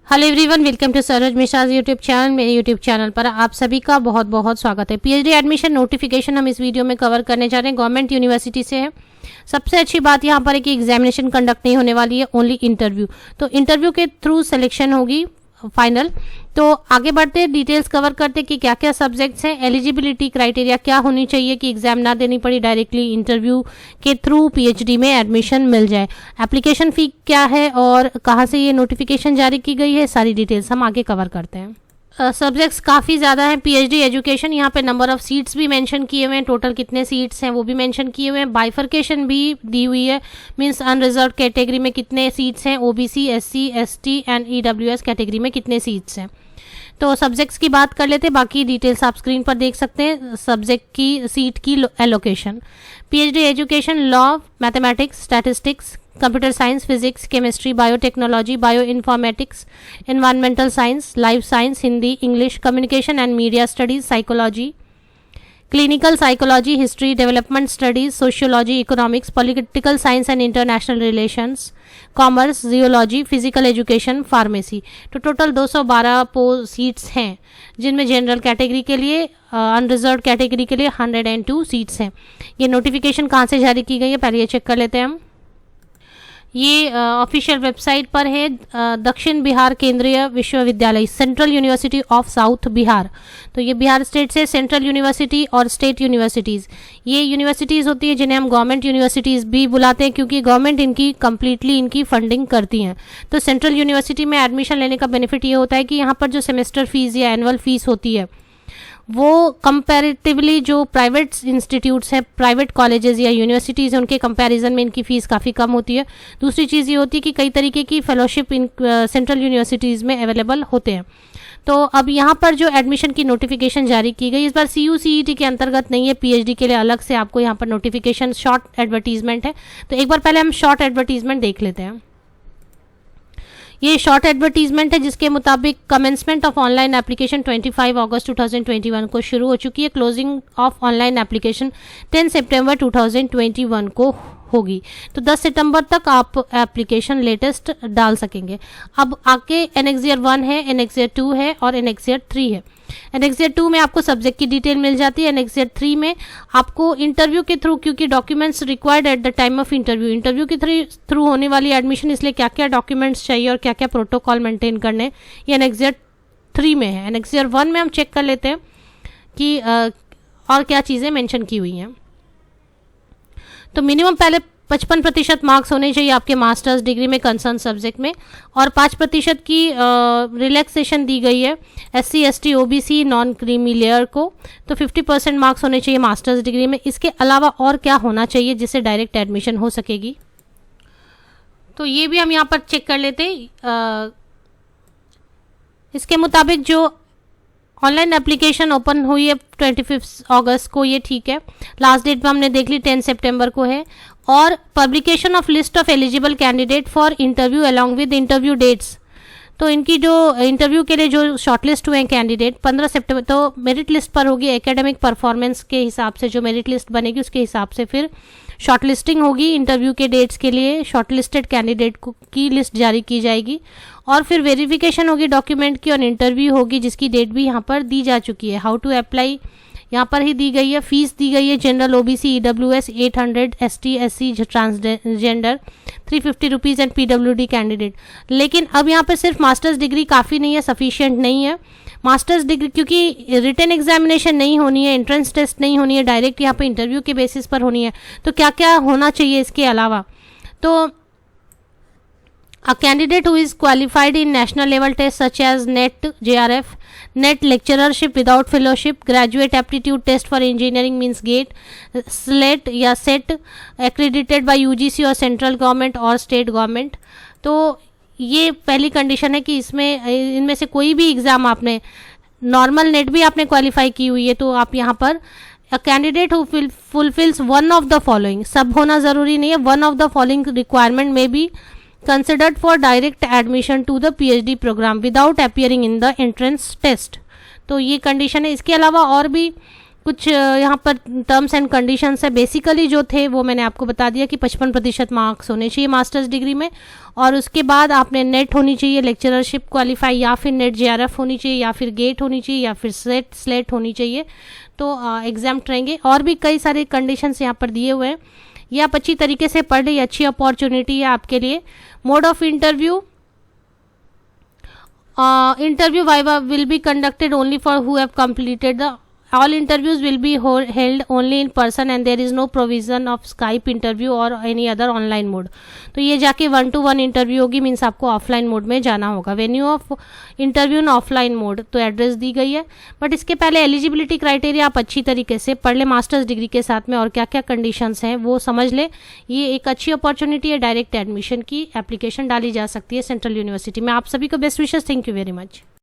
Hello everyone, welcome to Saroj Mishra YouTube channel. मेरे YouTube channel पर आप सभी का बहुत बहुत स्वागत है। पीएचडी एडमिशन नोटिफिकेशन हम इस वीडियो में कवर करने जा रहे हैं। गवर्नमेंट यूनिवर्सिटी से है। सबसे अच्छी बात यहाँ पर है कि एग्जामिनेशन कंडक्ट नहीं होने वाली है, ओनली इंटरव्यू। तो इंटरव्यू के थ्रू सिलेक्शन होगी फाइनल। तो आगे बढ़ते डिटेल्स कवर करते कि क्या क्या सब्जेक्ट्स हैं, एलिजिबिलिटी क्राइटेरिया क्या होनी चाहिए कि एग्जाम ना देनी पड़ी, डायरेक्टली इंटरव्यू के थ्रू पीएचडी में एडमिशन मिल जाए, एप्लीकेशन फी क्या है और कहाँ से ये नोटिफिकेशन जारी की गई है, सारी डिटेल्स हम आगे कवर करते हैं। सब्जेक्ट्स काफ़ी ज़्यादा हैं। पीएचडी एजुकेशन, यहाँ पे नंबर ऑफ सीट्स भी मेंशन किए हुए हैं, टोटल कितने सीट्स हैं वो भी मेंशन किए हुए हैं। बाइफर्केशन भी दी हुई है, मींस अनरिजर्व कैटेगरी में कितने सीट्स हैं, OBC, SC, ST and EWS category में कितने सीट्स हैं। तो सब्जेक्ट्स की बात कर लेते हैं, बाकी डिटेल्स आप स्क्रीन पर देख सकते हैं। सब्जेक्ट की सीट की allocation, PhD education law, mathematics, statistics, computer science, physics, chemistry, biotechnology, bio informatics, environmental science, life science, Hindi, English, communication and media studies, psychology, clinical psychology, history, development studies, sociology, economics, political science and international relations, commerce, geology, physical education, pharmacy. तो total 212 seats हैं, जिनमें general category के लिए, unreserved category के लिए 102 seats हैं। ये notification कहाँ से जारी की गई है पहले ये चेक कर लेते हैं हम। ये ऑफिशियल वेबसाइट पर है, दक्षिण बिहार केंद्रीय विश्वविद्यालय, central university of south Bihar. तो ये बिहार स्टेट से सेंट्रल यूनिवर्सिटी और स्टेट यूनिवर्सिटीज़, ये यूनिवर्सिटीज़ होती है जिन्हें हम गवर्नमेंट यूनिवर्सिटीज़ भी बुलाते हैं, क्योंकि गवर्नमेंट इनकी कम्प्लीटली इनकी फंडिंग करती हैं। तो सेंट्रल यूनिवर्सिटी में एडमिशन लेने का बेनिफिट ये होता है कि यहाँ पर जो सेमेस्टर फीस या एनुअल फीस होती है वो कंपैरेटिवली जो प्राइवेट इंस्टीट्यूट्स हैं, प्राइवेट कॉलेजेस या यूनिवर्सिटीज़ हैं, उनके कंपैरिजन में इनकी फ़ीस काफ़ी कम होती है। दूसरी चीज़ ये होती है कि कई तरीके की फेलोशिप इन सेंट्रल यूनिवर्सिटीज़ में अवेलेबल होते हैं। तो अब यहाँ पर जो एडमिशन की नोटिफिकेशन जारी की गई, इस बार CUCET के अंतर्गत नहीं है, पीएचडी के लिए अलग से आपको यहाँ पर नोटिफिकेशन शॉर्ट एडवर्टीजमेंट है। तो एक बार पहले हम शॉर्ट एडवर्टीजमेंट देख लेते हैं। ये शॉर्ट एडवर्टीजमेंट है जिसके मुताबिक कमेंसमेंट ऑफ ऑनलाइन एप्लीकेशन 25 अगस्त 2021 को शुरू हो चुकी है। क्लोजिंग ऑफ ऑनलाइन एप्लीकेशन 10 सितंबर 2021 को होगी। तो 10 सितंबर तक आप एप्लीकेशन लेटेस्ट डाल सकेंगे। अब आके एनेक्सियर 1 है, एनेक्सियर 2 है और एनेक्सियर 3 है। एनेक्सियर 2 में आपको सब्जेक्ट की डिटेल मिल जाती है। एनेक्सियर 3 में आपको इंटरव्यू के थ्रू, क्योंकि documents required at the time of interview के थ्रू होने वाली एडमिशन, इसलिए क्या क्या डॉक्यूमेंट्स चाहिए और क्या क्या प्रोटोकॉल मेंटेन करने, ये एनेक्सियर 3 में है। एनेक्सियर 1 में हम चेक कर लेते हैं कि और क्या चीज़ें मेंशन की हुई हैं। तो मिनिमम पहले 55% मार्क्स होने चाहिए आपके मास्टर्स डिग्री में कंसर्न सब्जेक्ट में, और 5% की रिलैक्सेशन दी गई है SC, ST, OBC, non creamy layer को। तो 50% मार्क्स होने चाहिए मास्टर्स डिग्री में। इसके अलावा और क्या होना चाहिए जिससे डायरेक्ट एडमिशन हो सकेगी, तो ये भी हम यहाँ पर चेक कर लेते हैं। इसके मुताबिक जो ऑनलाइन एप्लीकेशन ओपन हुई है 25 अगस्त को, ये ठीक है। लास्ट डेट में हमने देख ली 10 सितंबर को है। और publication of list of eligible candidate for interview along with interview dates. तो इनकी जो इंटरव्यू के लिए जो शॉर्टलिस्ट हुए हैं कैंडिडेट 15 सितंबर, तो मेरिट लिस्ट पर होगी। एकेडमिक परफॉर्मेंस के हिसाब से जो मेरिट लिस्ट बनेगी उसके हिसाब से फिर शॉर्टलिस्टिंग होगी। इंटरव्यू के डेट्स के लिए शॉर्टलिस्टेड कैंडिडेट की लिस्ट जारी की जाएगी और फिर वेरिफिकेशन होगी डॉक्यूमेंट की और इंटरव्यू होगी, जिसकी डेट भी यहाँ पर दी जा चुकी है। हाउ टू अप्लाई यहाँ पर ही दी गई है। फीस दी गई है general, OBC, EWS 800, ST, SC, transgender 350 rupees and PWD candidate. लेकिन अब यहाँ पर सिर्फ मास्टर्स डिग्री काफ़ी नहीं है, सफिशिएंट नहीं है। मास्टर्स डिग्री, क्योंकि रिटन एग्जामिनेशन नहीं होनी है, एंट्रेंस टेस्ट नहीं होनी है, डायरेक्ट यहाँ पर इंटरव्यू के बेसिस पर होनी है। तो क्या क्या होना चाहिए इसके अलावा, तो a candidate who is qualified in national level tests such as NET, JRF, NET lecturership without fellowship, graduate aptitude test for engineering means GATE, SLET या SET accredited by UGC और central government और state government। तो ये पहली condition है कि इनमें से कोई भी एग्ज़ाम आपने, नॉर्मल नेट भी आपने क्वालिफाई की हुई है, तो आप यहाँ पर a candidate who fulfills one of the following, सब होना ज़रूरी नहीं है, one of the following requirement may be considered for direct admission to the PhD program without appearing in the entrance test। तो ये कंडीशन है। इसके अलावा और भी कुछ यहाँ पर टर्म्स एंड कंडीशंस है। बेसिकली जो थे वो मैंने आपको बता दिया कि 55% मार्क्स होने चाहिए मास्टर्स डिग्री में, और उसके बाद आपने नेट होनी चाहिए, लेक्चररशिप क्वालिफाई, या फिर नेट जेआरएफ होनी चाहिए, या फिर गेट होनी चाहिए, या फिर स्लेट होनी चाहिए, तो एग्जाम रहेंगे। और भी कई सारे कंडीशंस यहाँ पर दिए हुए हैं। ये आप अच्छी तरीके से पढ़ ली, अच्छी अपॉर्चुनिटी है आपके लिए। Mode of interview, interview viva will be conducted only for who have completed the all interviews will be held only in person and there is no provision of Skype interview or any other online mode। तो ये जाके 1-to-1 interview होगी, means आपको offline mode में जाना होगा। Venue of interview in offline mode, तो address दी गई है। बट इसके पहले एलिजिबिलिटी क्राइटेरिया आप अच्छी तरीके से पढ़ ले मास्टर्स डिग्री के साथ में, और क्या क्या कंडीशंस हैं वो समझ ले। ये एक अच्छी अपॉर्चुनिटी है, डायरेक्ट एडमिशन की एप्लीकेशन डाली जा सकती है सेंट्रल यूनिवर्सिटी में। आप सभी को best wishes, thank you very much.